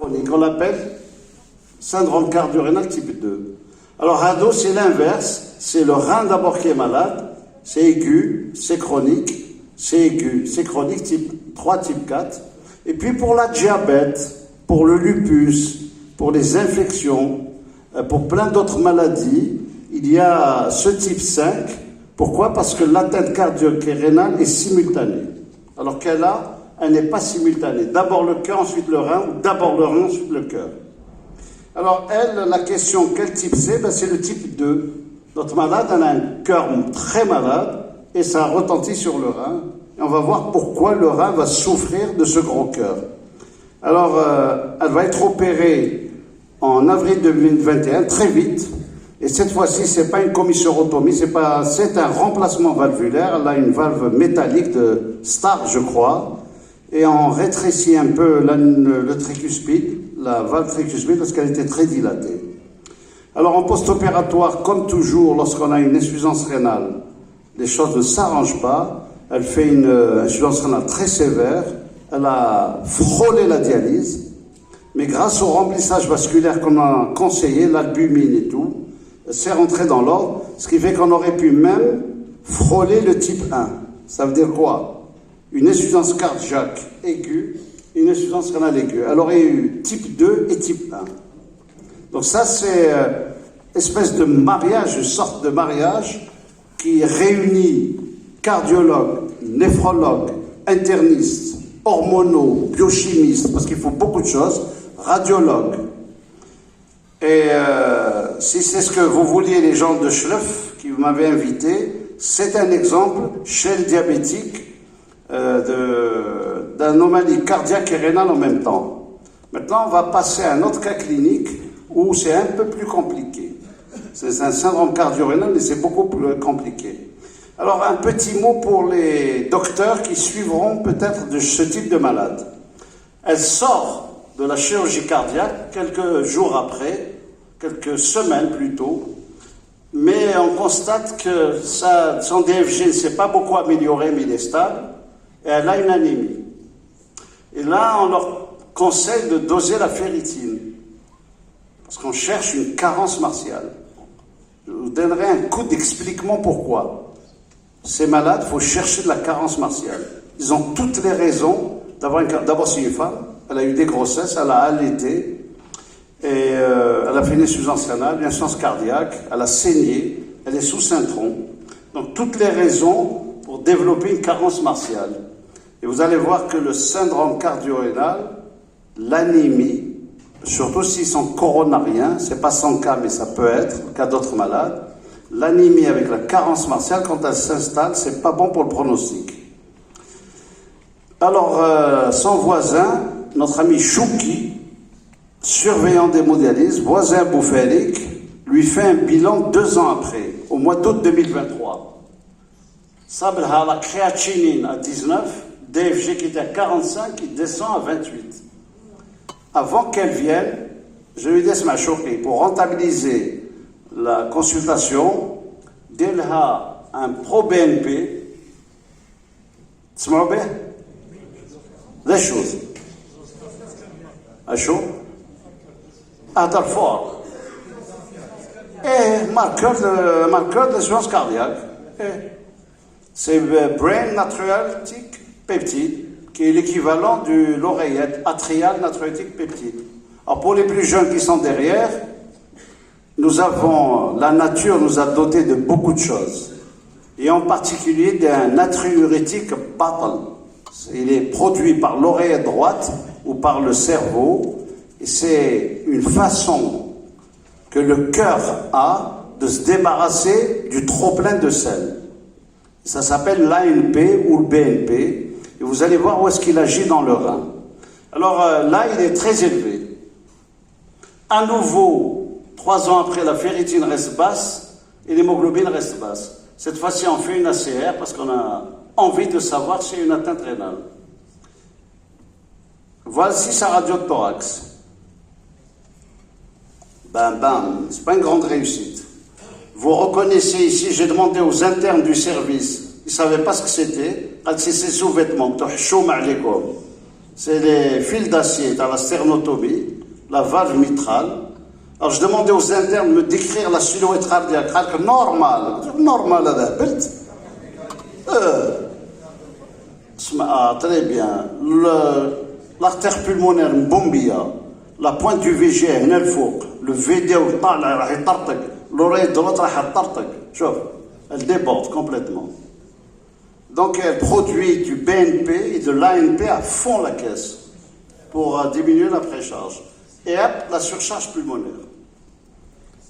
On l'appelle syndrome cardio-rénal type 2. Alors, Hado, c'est l'inverse. C'est le rein d'abord qui est malade. C'est aigu, c'est chronique. C'est aigu, c'est chronique type 3, type 4. Et puis pour la diabète, pour le lupus, pour les infections, pour plein d'autres maladies, il y a ce type 5. Pourquoi? Parce que l'atteinte cardiaque et rénale est simultanée. Alors qu'elle n'est pas simultanée. D'abord le cœur, ensuite le rein, ou d'abord le rein, ensuite le cœur. Alors elle, la question, quel type c'est? C'est le type 2. Notre malade, elle a un cœur très malade et ça retentit sur le rein. Et on va voir pourquoi le rein va souffrir de ce gros cœur. Alors, elle va être opérée en avril 2021, très vite. Et cette fois-ci, ce n'est pas une commissurotomie, c'est un remplacement valvulaire. Elle a une valve métallique de Star, je crois. Et on rétrécit un peu le tricuspide, la valve tricuspide, parce qu'elle était très dilatée. Alors, en post-opératoire, comme toujours, lorsqu'on a une insuffisance rénale, les choses ne s'arrangent pas. Elle fait une insuffisance rénale très sévère. Elle a frôlé la dialyse. Mais grâce au remplissage vasculaire qu'on a conseillé, l'albumine et tout, c'est rentré dans l'ordre, ce qui fait qu'on aurait pu même frôler le type 1. Ça veut dire quoi? Une insuffisance cardiaque aiguë, une insuffisance rénale aiguë. Elle aurait eu type 2 et type 1. Donc ça, c'est espèce de mariage, une sorte de mariage qui réunit cardiologues, néphrologues, internistes, hormonaux, biochimistes, parce qu'il faut beaucoup de choses, radiologues. Et si c'est ce que vous vouliez, les gens de Schleff, qui m'avaient invité, c'est un exemple chez le diabétique d'anomalie cardiaque et rénale en même temps. Maintenant, on va passer à un autre cas clinique où c'est un peu plus compliqué. C'est un syndrome cardio-rénal, mais c'est beaucoup plus compliqué. Alors, un petit mot pour les docteurs qui suivront peut-être de ce type de malade. Elle sort de la chirurgie cardiaque quelques jours après, quelques semaines plutôt, mais on constate que son DFG ne s'est pas beaucoup amélioré, mais il est stable, et elle a une anémie. Et là, on leur conseille de doser la ferritine, parce qu'on cherche une carence martiale. Je vous donnerai un coup d'expliquement pourquoi. Ces malades, il faut chercher de la carence martiale. Ils ont toutes les raisons d'avoir une carence. D'abord, c'est une femme, elle a eu des grossesses, elle a allaité, et elle a fait une insuffisance rénale, une insuffisance cardiaque, elle a saigné, elle est sous Saint-Tron. Donc, toutes les raisons pour développer une carence martiale. Et vous allez voir que le syndrome cardio-rénal, l'anémie, surtout s'ils sont coronariens, c'est pas son cas, mais ça peut être le cas d'autres malades, l'anémie avec la carence martiale, quand elle s'installe, c'est pas bon pour le pronostic. Alors, son voisin, notre ami Chouki, surveillant d'hémodialyse, voisin boufférique, lui fait un bilan 2 ans après, au mois d'août 2023. Sabelha la créatinine à 19, DFG qui était à 45, qui descend à 28. Avant qu'elle vienne, je lui dis ma Chouki, pour rentabiliser la consultation, d'Elha un pro-BNP, تسمعوا به؟ ذا شوز أشو؟ هذا الفور marqueur d'assurance cardiaque. C'est Brain Natriuretic Peptide, qui est l'équivalent de l'oreillette atrial natriuretic peptide. Alors pour les plus jeunes qui sont derrière, la nature nous a doté de beaucoup de choses, et en particulier d'un natriurétique battle. Il est produit par l'oreillette droite ou par le cerveau, et c'est une façon que le cœur a de se débarrasser du trop-plein de sel. Ça s'appelle l'ANP ou le BNP, et vous allez voir où est-ce qu'il agit dans le rein. Alors là, il est très élevé. À nouveau, 3 ans après, la ferritine reste basse et l'hémoglobine reste basse. Cette fois-ci, on fait une ACR parce qu'on a envie de savoir s'il y a une atteinte rénale. Voici sa radio de thorax. C'est pas une grande réussite. Vous reconnaissez ici, j'ai demandé aux internes du service, ils ne savaient pas ce que c'était. C'est ses sous-vêtements. c'est les fils d'acier dans la sternotomie, la valve mitrale. Alors je demandais aux internes de me décrire la silhouette cardiaque, normal, normal, très bien. L'artère pulmonaire mbombia, la pointe du VG هنا الفوق, le VD طالع راح يطرطق, l'oreille de l'autre راح تطرطق. شوف, elle déborde complètement. Donc elle produit du BNP et de l'ANP à fond la caisse pour diminuer la précharge. Et hop, la surcharge pulmonaire.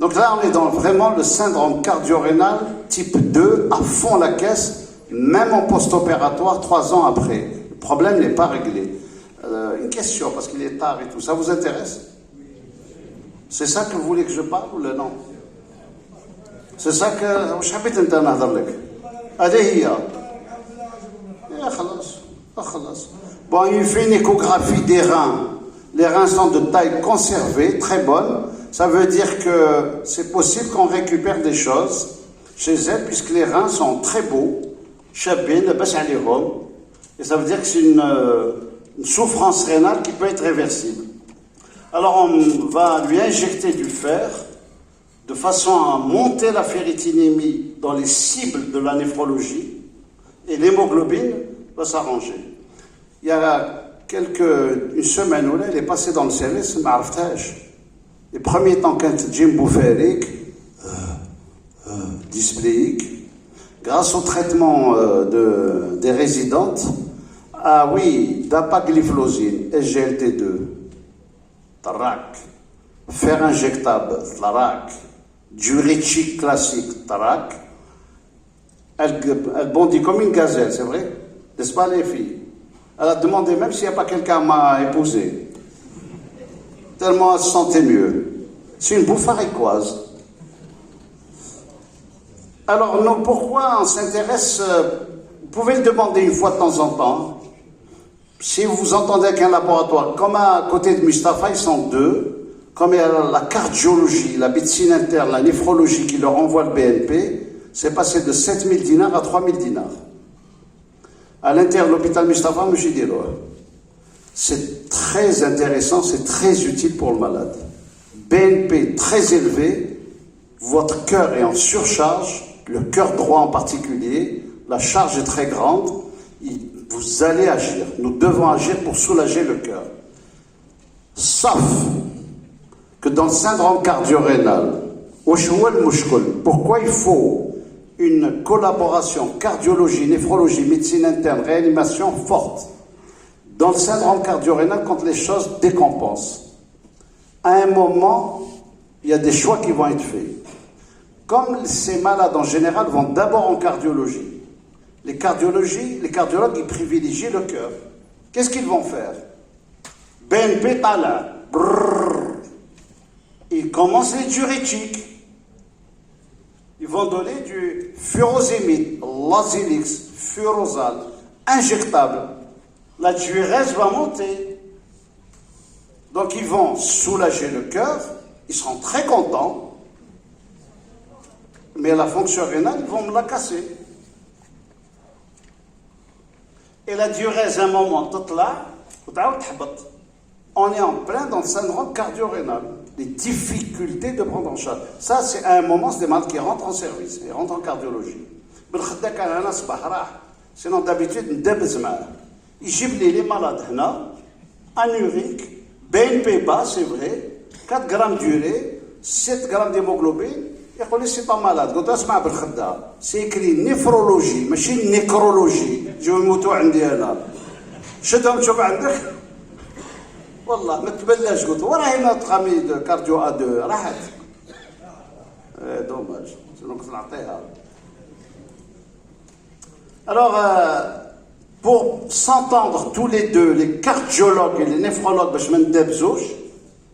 Donc là, on est dans vraiment le syndrome cardio-rénal type 2 à fond la caisse, même en post-opératoire 3 ans après. Le problème n'est pas réglé. Une question, parce qu'il est tard et tout. Ça vous intéresse? C'est ça que vous voulez que je parle ou non? C'est ça que... واش حبيت انت نهضر لك؟ هذه هي. خلاص. Bon, il fait une échographie des reins. Les reins sont de taille conservée, très bonne. Ça veut dire que c'est possible qu'on récupère des choses chez elle, puisque les reins sont très beaux. Chabin, et ça veut dire que c'est une souffrance rénale qui peut être réversible. Alors on va lui injecter du fer de façon à monter la ferritinémie dans les cibles de la néphrologie et l'hémoglobine va s'arranger. Il y a une semaine où là, il est passé dans le service, les premiers temps quand Jim boufférique, dyspléique, grâce au traitement des résidentes, ah oui, dapagliflozine, SGLT2, tarak, fer injectable, tarak, diurétique classique, tarak, elle bondit comme une gazelle, c'est vrai? N'est-ce pas les filles? Elle a demandé même s'il n'y a pas quelqu'un m'a épousé. Tellement elle se sentait mieux. C'est une bouffaricoise. Alors, non, pourquoi on s'intéresse? Vous pouvez le demander une fois de temps en temps. Si vous entendez qu'un laboratoire, comme à côté de Mustapha, ils sont deux, comme il y a la cardiologie, la médecine interne, la néphrologie qui leur envoie le BNP, c'est passé de 7000 dinars à 3000 dinars. À l'intérieur de l'hôpital Mustapha, je dis, c'est très intéressant, c'est très utile pour le malade. BNP très élevé, votre cœur est en surcharge, le cœur droit en particulier, la charge est très grande, vous allez agir. Nous devons agir pour soulager le cœur. Sauf que dans le syndrome cardio-rénal, pourquoi il faut une collaboration cardiologie, néphrologie, médecine interne, réanimation forte? Dans le syndrome cardio-rénal, quand les choses décompensent, à un moment, il y a des choix qui vont être faits. Comme ces malades en général vont d'abord en cardiologie, les cardiologues, ils privilégient le cœur. Qu'est-ce qu'ils vont faire? BNP tala, ils commencent les diurétiques. Ils vont donner du furosémide, Lasix, furosal, injectable. La diurèse va monter. Donc ils vont soulager le cœur, ils seront très contents, mais la fonction rénale, ils vont me la casser. Et la diurèse, à un moment, on est en plein dans le syndrome cardio-rénal. Les difficultés de prendre en charge. Ça, c'est à un moment, c'est des malades qui rentrent en service, ils rentrent en cardiologie. Sinon, d'habitude, ils gibent les malades, anuriques, BNP bas, c'est vrai, 4 grammes d'urée, 7 grammes d'hémoglobine, يقول لي سي با مالاد قلت اسمع بالخدا سي écrit نيفرولوجي ماشي نيكرولوجي جيو يموتوا عندي انا شدهم شوف عندك والله ما تبلاش قلت وراه هنا تقامي كارديو ا 2 راحت دوماج شنو كنت نعطيها. Alors pour s'entendre tous les deux, les cardiologues et les néphrologues,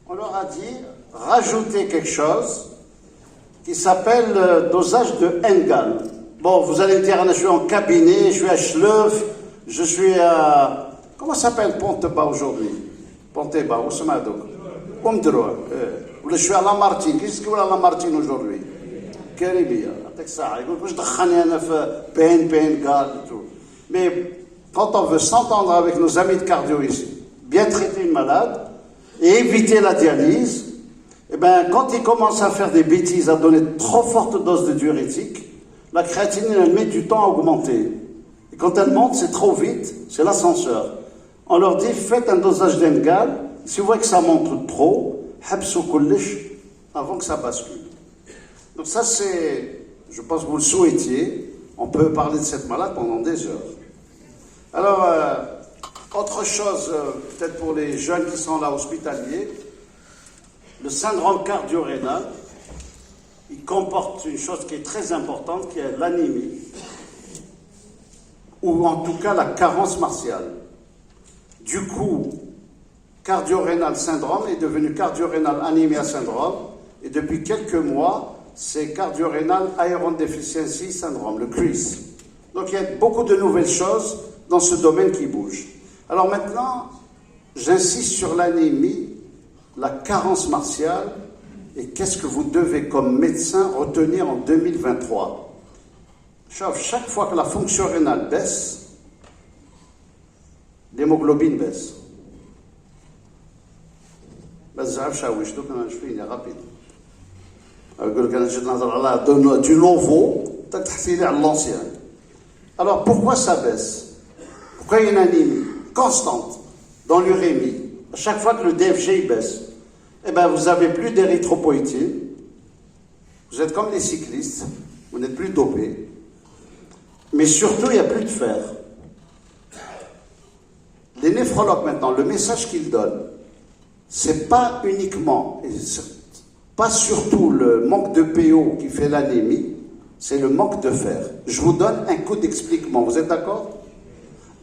on leur a dit rajouter quelque chose qui s'appelle dosage de Engal. Bon, vous allez me dire, je suis en cabinet, je suis à Schleuf, je suis à... Comment s'appelle Pont-Bas aujourd'hui? Pont-Bas, où se met donc? Je suis à Lamartine. Qu'est-ce qu'il y a à Lamartine aujourd'hui? Kérimia. Je BNP, Engal et tout. Mais quand on veut s'entendre avec nos amis de cardio ici, bien traiter une malade et éviter la dialyse, eh bien, quand il commence à faire des bêtises, à donner trop forte dose de diurétique, la créatinine, elle met du temps à augmenter. Et quand elle monte, c'est trop vite, c'est l'ascenseur. On leur dit, faites un dosage d'Engal. Si vous voyez que ça monte trop, habsou kullish avant que ça bascule. Donc ça, c'est, je pense que vous le souhaitiez. On peut parler de cette malade pendant des heures. Alors, autre chose, peut-être pour les jeunes qui sont là hospitaliers, le syndrome cardio-rénal, il comporte une chose qui est très importante, qui est l'anémie, ou en tout cas la carence martiale. Du coup, cardio-rénal syndrome est devenu cardio-rénal anémia syndrome, et depuis quelques mois, c'est cardio-rénal iron deficiency syndrome, le CRIS. Donc il y a beaucoup de nouvelles choses dans ce domaine qui bouge. Alors maintenant, j'insiste sur l'anémie, la carence martiale, et qu'est-ce que vous devez comme médecin retenir en 2023. Chaque fois que la fonction rénale baisse, l'hémoglobine baisse. Rapide. Du nouveau, l'ancien. Alors pourquoi ça baisse? Pourquoi il y a une anémie constante dans l'urémie? À chaque fois que le DFG baisse, eh bien, vous n'avez plus d'érythropoïétine. Vous êtes comme les cyclistes, vous n'êtes plus dopés. Mais surtout, il n'y a plus de fer. Les néphrologues maintenant, le message qu'ils donnent, c'est pas uniquement, et pas surtout le manque de PO qui fait l'anémie, c'est le manque de fer. Je vous donne un coup d'expliquement. Vous êtes d'accord?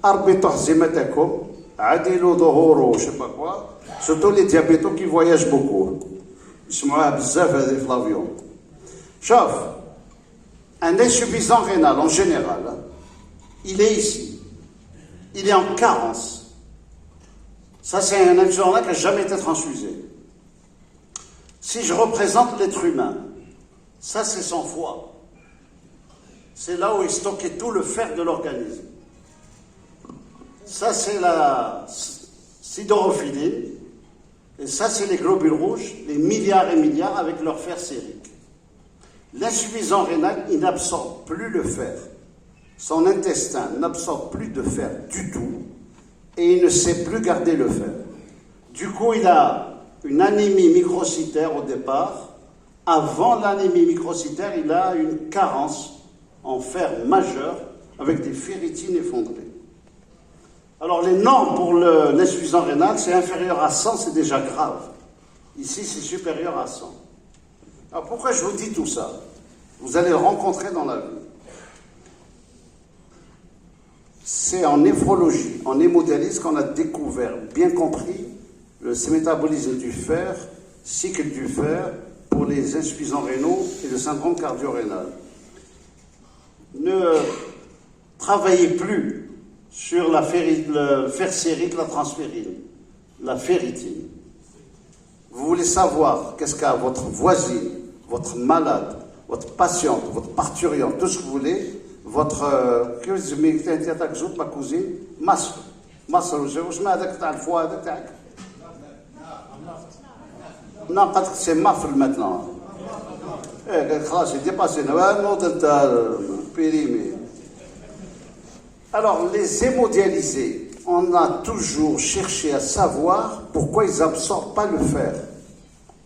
Arbitah zimatakum, adilo dohoro, je sais pas quoi. Surtout les diabétos qui voyagent beaucoup. Ils sont bzaf dans l'avion. Chauf, un insuffisant rénal en général, il est ici. Il est en carence. Ça, c'est un insuffisant qui n'a jamais été transfusé. Si je représente l'être humain, ça, c'est son foie. C'est là où est stocké tout le fer de l'organisme. Ça, c'est la sidorophilie. Et ça, c'est les globules rouges, les milliards et milliards avec leur fer sérique. L'insuffisant rénal, il n'absorbe plus le fer. Son intestin n'absorbe plus de fer du tout et il ne sait plus garder le fer. Du coup, il a une anémie microcytaire au départ. Avant l'anémie microcytaire, il a une carence en fer majeur avec des ferritines effondrées. Alors les normes pour l'insuffisant rénal, c'est inférieur à 100, c'est déjà grave. Ici, c'est supérieur à 100. Alors pourquoi je vous dis tout ça? Vous allez le rencontrer dans la vie. C'est en néphrologie, en hémodialyse qu'on a découvert, bien compris, le métabolisme du fer, cycle du fer pour les insuffisants rénaux et le syndrome cardio-rénal. Ne travaillez plus sur le fer sérique, la transférine, la ferritine. Vous voulez savoir qu'est-ce qu'a votre voisine, votre malade, votre patiente, votre parturiente, tout ce que vous voulez, votre ma cousine, non, c'est mafle maintenant. C'est dépassé. Alors, les hémodialysés, on a toujours cherché à savoir pourquoi ils n'absorbent pas le fer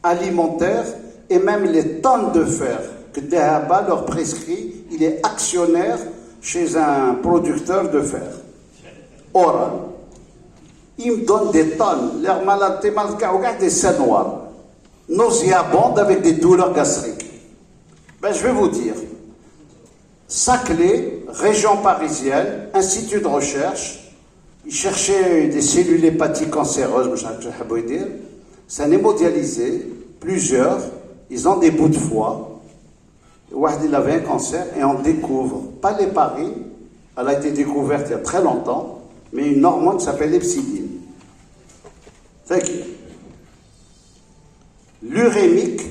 alimentaire et même les tonnes de fer que Dehaba leur prescrit. Il est actionnaire chez un producteur de fer oral. Il me donne des tonnes. Leurs malades, des seins noirs, nauséabondes avec des douleurs gastriques. Ben, je vais vous dire. Saclay, région parisienne, institut de recherche, ils cherchaient des cellules hépatiques cancéreuses, c'est un hémodialysé, plusieurs, ils ont des bouts de foie, il avait un cancer et on découvre, pas l'héparine, elle a été découverte il y a très longtemps, mais une hormone qui s'appelle l'hepsidine. L'urémique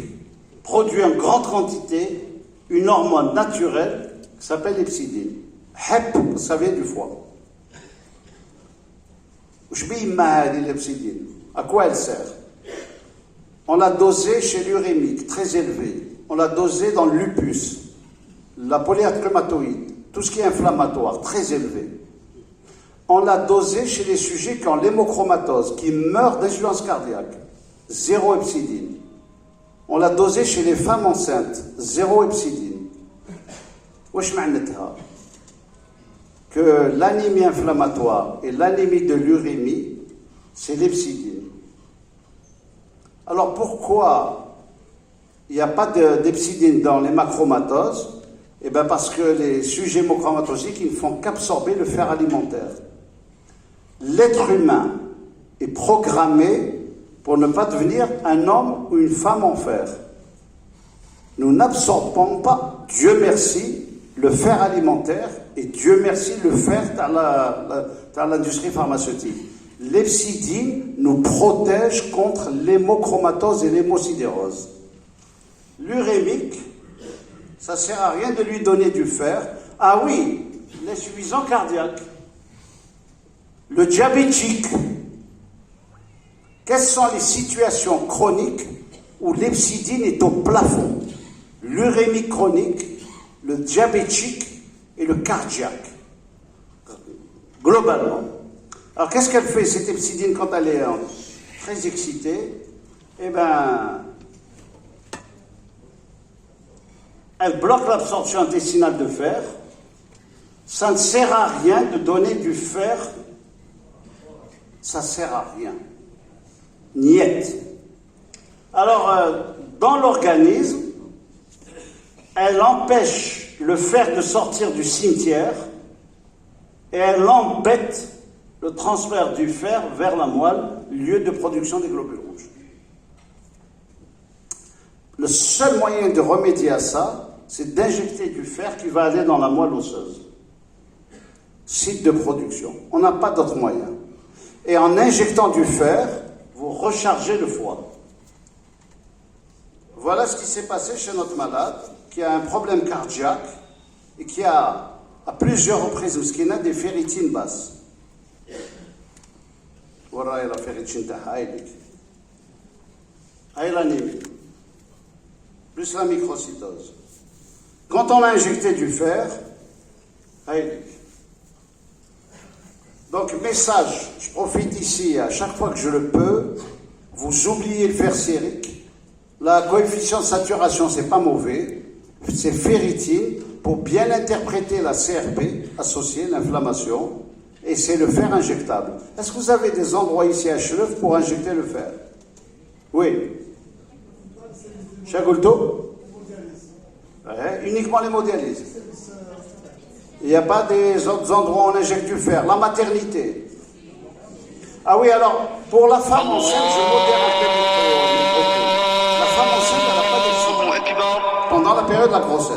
produit en grande quantité une hormone naturelle qui s'appelle l'hepsidine. HEP, ça vient du foie. Je l'epsidine. À quoi elle sert? On l'a dosée chez l'urémique, très élevée. On l'a dosée dans le lupus, la polyarthrite rhumatoïde, tout ce qui est inflammatoire, très élevé. On l'a dosée chez les sujets qui ont l'hémochromatose, qui meurent d'insuffisance cardiaque, 0 hepsidine. On l'a dosée chez les femmes enceintes, 0 hepsidine. Wesh ma'netha que l'anémie inflammatoire et l'anémie de l'urémie, c'est l'hepsidine. Alors pourquoi il n'y a pas d'hepsidine dans l'hémachromatose? Eh bien parce que les sujets hémochromatosiques, ils ne font qu'absorber le fer alimentaire. L'être humain est programmé pour ne pas devenir un homme ou une femme en fer. Nous n'absorbons pas, Dieu merci, le fer alimentaire et Dieu merci le fer dans l'industrie pharmaceutique. L'hepsidine nous protège contre l'hémochromatose et l'hémosidérose. L'urémique, ça ne sert à rien de lui donner du fer. Ah oui, l'insuffisance cardiaque. Le diabétique. Quelles sont les situations chroniques où l'hepsidine est au plafond? L'urémique chronique, le diabétique et le cardiaque. Globalement. Alors qu'est-ce qu'elle fait cette hepsidine quand elle est très excitée? Eh bien, elle bloque l'absorption intestinale de fer. Ça ne sert à rien de donner du fer. Ça ne sert à rien. Niet. Alors, dans l'organisme, elle empêche le fer de sortir du cimetière et elle embête le transfert du fer vers la moelle, lieu de production des globules rouges. Le seul moyen de remédier à ça, c'est d'injecter du fer qui va aller dans la moelle osseuse. Site de production. On n'a pas d'autre moyen. Et en injectant du fer, vous rechargez le foie. Voilà ce qui s'est passé chez notre malade, qui a un problème cardiaque et qui a, à plusieurs reprises, parce qu'il a des ferritines basses. Voilà la ferritine l'anémie, plus la microcytose. Quand on a injecté du fer, donc message, je profite ici, à chaque fois que je le peux, vous oubliez le fer sérique. La coefficient de saturation, c'est pas mauvais, c'est ferritine pour bien interpréter la CRP associée, l'inflammation, et c'est le fer injectable. Est-ce que vous avez des endroits ici à Chelef pour injecter le fer? Oui. Chagulto? Ouais, uniquement l'hémodialyse. Il n'y a pas des autres endroits où on injecte du fer. La maternité. Ah oui, alors, pour la femme enceinte, je modère un peu le micro. La femme enceinte, elle n'a pas d'hepsidine pendant la période de la grossesse.